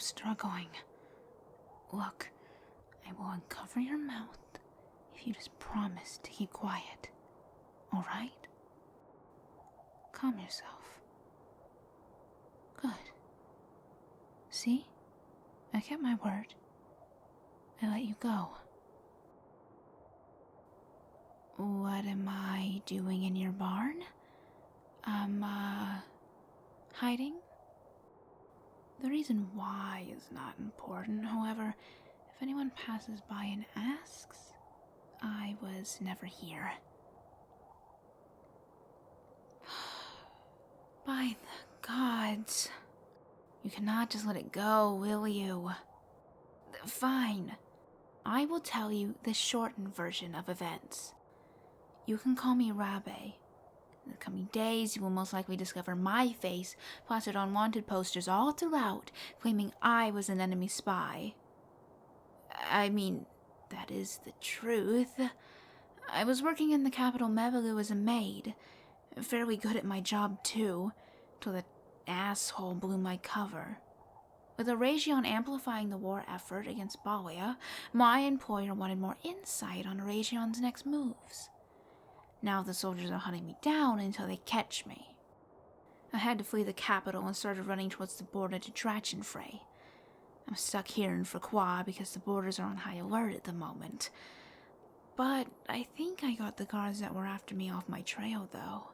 struggling. Look, I will uncover your mouth if you just promise to keep quiet. Alright? Calm yourself. Good. See? I kept my word. I let you go. What am I doing in your barn? Hiding? The reason why is not important. However, if anyone passes by and asks, I was never here. By the gods. You cannot just let it go, will you? Fine. I will tell you the shortened version of events. You can call me Rabe. In the coming days, you will most likely discover my face plastered on wanted posters all throughout, claiming I was an enemy spy. I mean, that is the truth. I was working in the capital Mevalu as a maid. Fairly good at my job, too, till that asshole blew my cover. With Aurasion amplifying the war effort against Balia, my employer wanted more insight on Aurasion's next moves. Now the soldiers are hunting me down until they catch me. I had to flee the capital and started running towards the border to Drachenfrey. I'm stuck here in Facroix because the borders are on high alert at the moment. But I think I got the guards that were after me off my trail, though.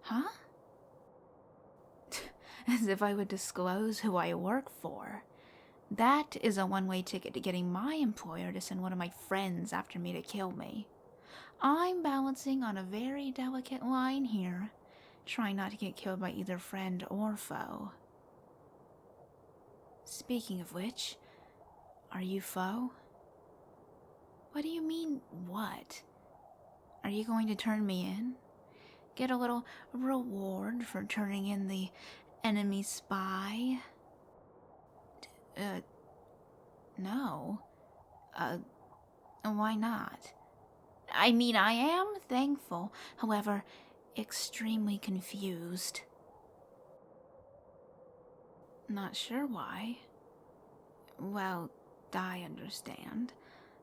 Huh? As if I would disclose who I work for. That is a one-way ticket to getting my employer to send one of my friends after me to kill me. I'm balancing on a very delicate line here, trying not to get killed by either friend or foe. Speaking of which, are you foe? What do you mean, what? Are you going to turn me in? Get a little reward for turning in the enemy spy? No. Why not? I mean, I am thankful, however, extremely confused. Not sure why. Well, I understand.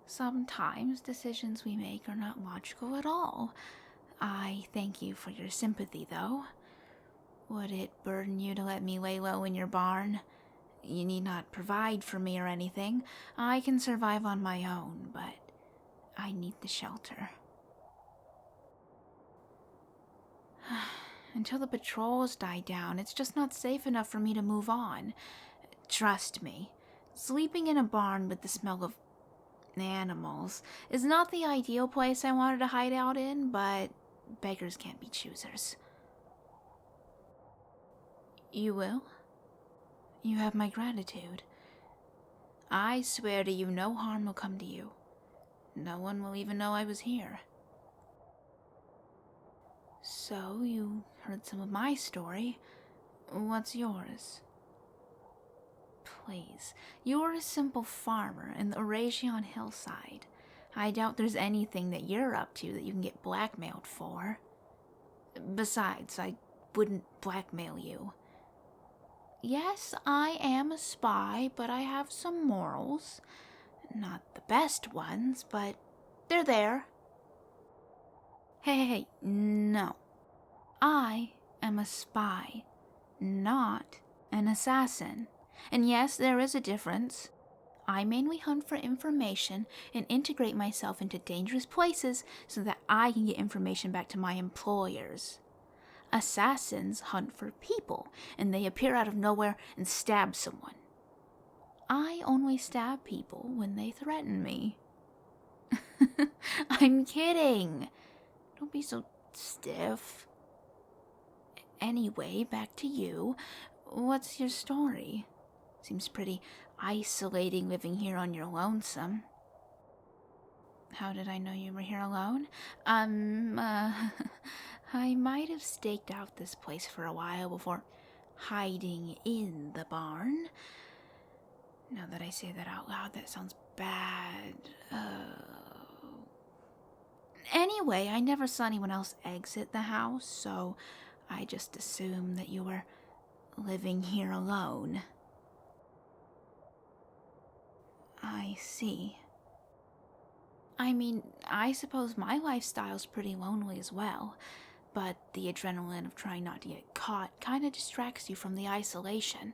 Sometimes decisions we make are not logical at all. I thank you for your sympathy, though. Would it burden you to let me lay low in your barn? You need not provide for me or anything. I can survive on my own, but I need the shelter. Until the patrols die down, it's just not safe enough for me to move on. Trust me, sleeping in a barn with the smell of animals is not the ideal place I wanted to hide out in, but beggars can't be choosers. You will? You have my gratitude. I swear to you no harm will come to you. No one will even know I was here. So, you heard some of my story. What's yours? Please, you're a simple farmer in the Aurasion hillside. I doubt there's anything that you're up to that you can get blackmailed for. Besides, I wouldn't blackmail you. Yes, I am a spy, but I have some morals. Not the best ones, but they're there. Hey, no. I am a spy, not an assassin. And yes, there is a difference. I mainly hunt for information and integrate myself into dangerous places so that I can get information back to my employers. Assassins hunt for people, and they appear out of nowhere and stab someone. I only stab people when they threaten me. I'm kidding. Don't be so stiff. Anyway, back to you. What's your story? Seems pretty isolating living here on your lonesome. How did I know you were here alone? I might have staked out this place for a while before hiding in the barn. Now that I say that out loud, that sounds bad. Anyway, I never saw anyone else exit the house, so I just assumed that you were living here alone. see. I mean, I suppose my lifestyle's pretty lonely as well, but the adrenaline of trying not to get caught kinda distracts you from the isolation.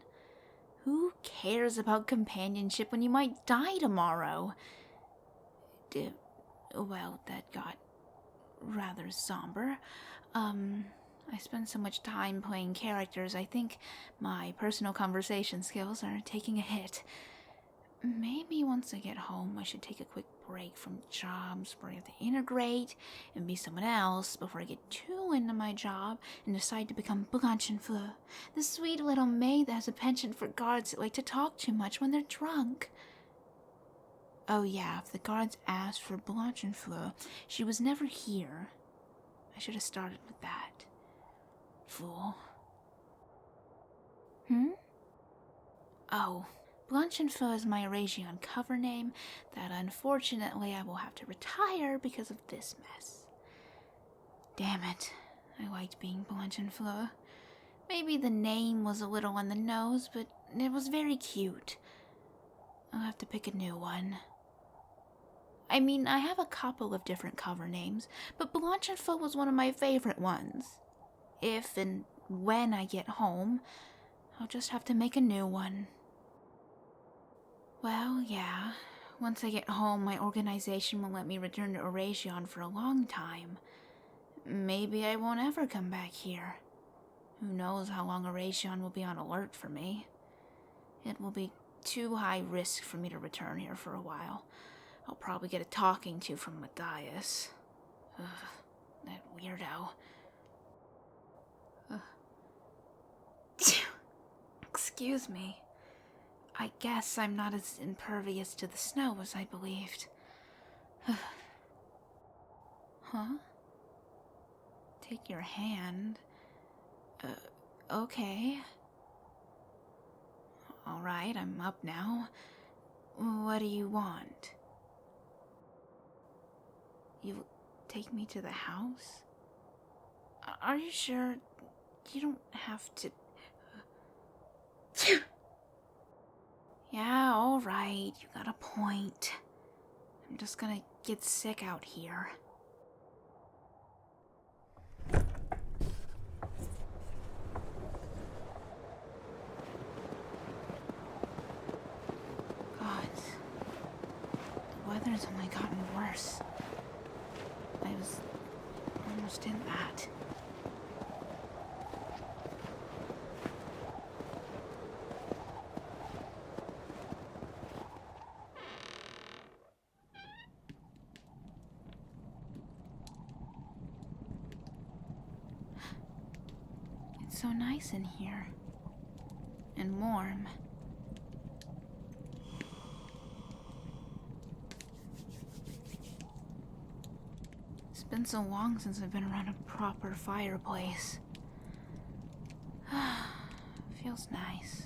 Who cares about companionship when you might die tomorrow? Well, that got rather somber. I spend so much time playing characters, I think my personal conversation skills are taking a hit. Maybe once I get home, I should take a quick break from jobs where I have to integrate and be someone else before I get too into my job and decide to become Blanche and Fleur, the sweet little maid that has a penchant for guards that like to talk too much when they're drunk. Oh yeah, if the guards asked for Blanche and Fleur, she was never here. I should have started with that. Fool. Oh, Blanche and Fleur is my Aurasion cover name that unfortunately I will have to retire because of this mess. Damn it, I liked being Blanche and Fleur. Maybe the name was a little on the nose, but it was very cute. I'll have to pick a new one. I mean, I have a couple of different cover names, but Blanche and Fleur was one of my favorite ones. If and when I get home, I'll just have to make a new one. Well, yeah. Once I get home, my organization will let me return to Aurasion for a long time. Maybe I won't ever come back here. Who knows how long Aurasion will be on alert for me. It will be too high risk for me to return here for a while. I'll probably get a talking to from Matthias. Ugh, that weirdo. Excuse me. I guess I'm not as impervious to the snow as I believed. Huh? Take your hand? Okay. Alright, I'm up now. What do you want? You take me to the house? Are you sure? You don't have to... Yeah, alright, you got a point. I'm just gonna get sick out here. God, the weather's only gotten worse. I was almost in that. It's so nice in here. And warm. It's been so long since I've been around a proper fireplace. Feels nice.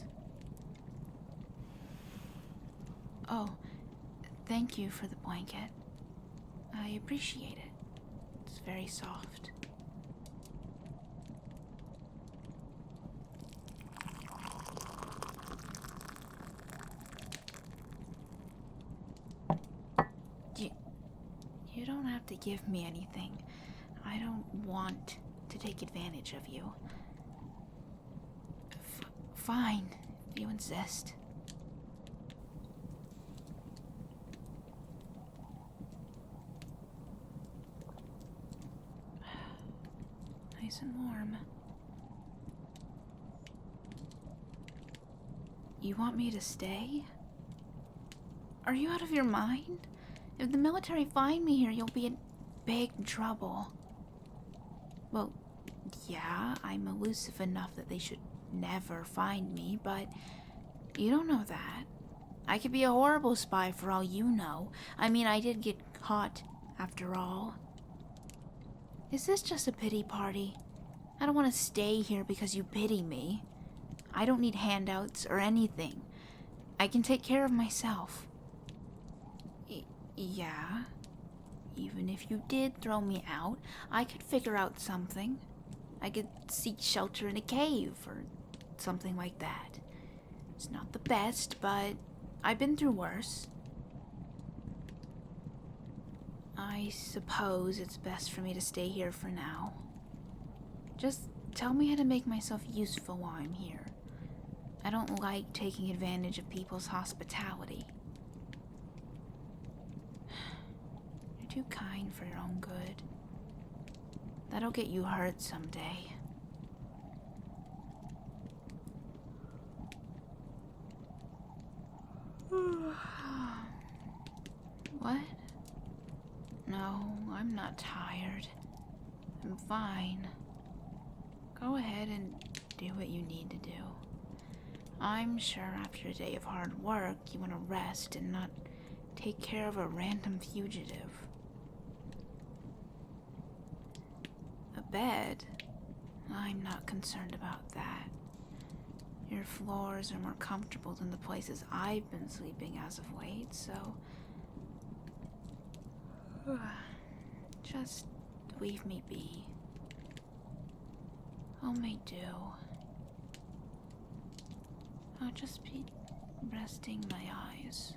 Oh, thank you for the blanket. I appreciate it. It's very soft. You don't have to give me anything. I don't want to take advantage of you. Fine, if you insist. Nice and warm. You want me to stay? Are you out of your mind? If the military find me here, you'll be in big trouble. Well, yeah, I'm elusive enough that they should never find me, but you don't know that. I could be a horrible spy for all you know. I mean, I did get caught, after all. Is this just a pity party? I don't want to stay here because you pity me. I don't need handouts or anything. I can take care of myself. Yeah. Even if you did throw me out, I could figure out something. I could seek shelter in a cave or something like that. It's not the best, but I've been through worse. I suppose it's best for me to stay here for now. Just tell me how to make myself useful while I'm here. I don't like taking advantage of people's hospitality. You're too kind for your own good. That'll get you hurt someday. What? No, I'm not tired. I'm fine. Go ahead and do what you need to do. I'm sure after a day of hard work, you want to rest and not take care of a random fugitive. A bed? I'm not concerned about that. Your floors are more comfortable than the places I've been sleeping as of late, so... just leave me be. All may do. I'll just be resting my eyes.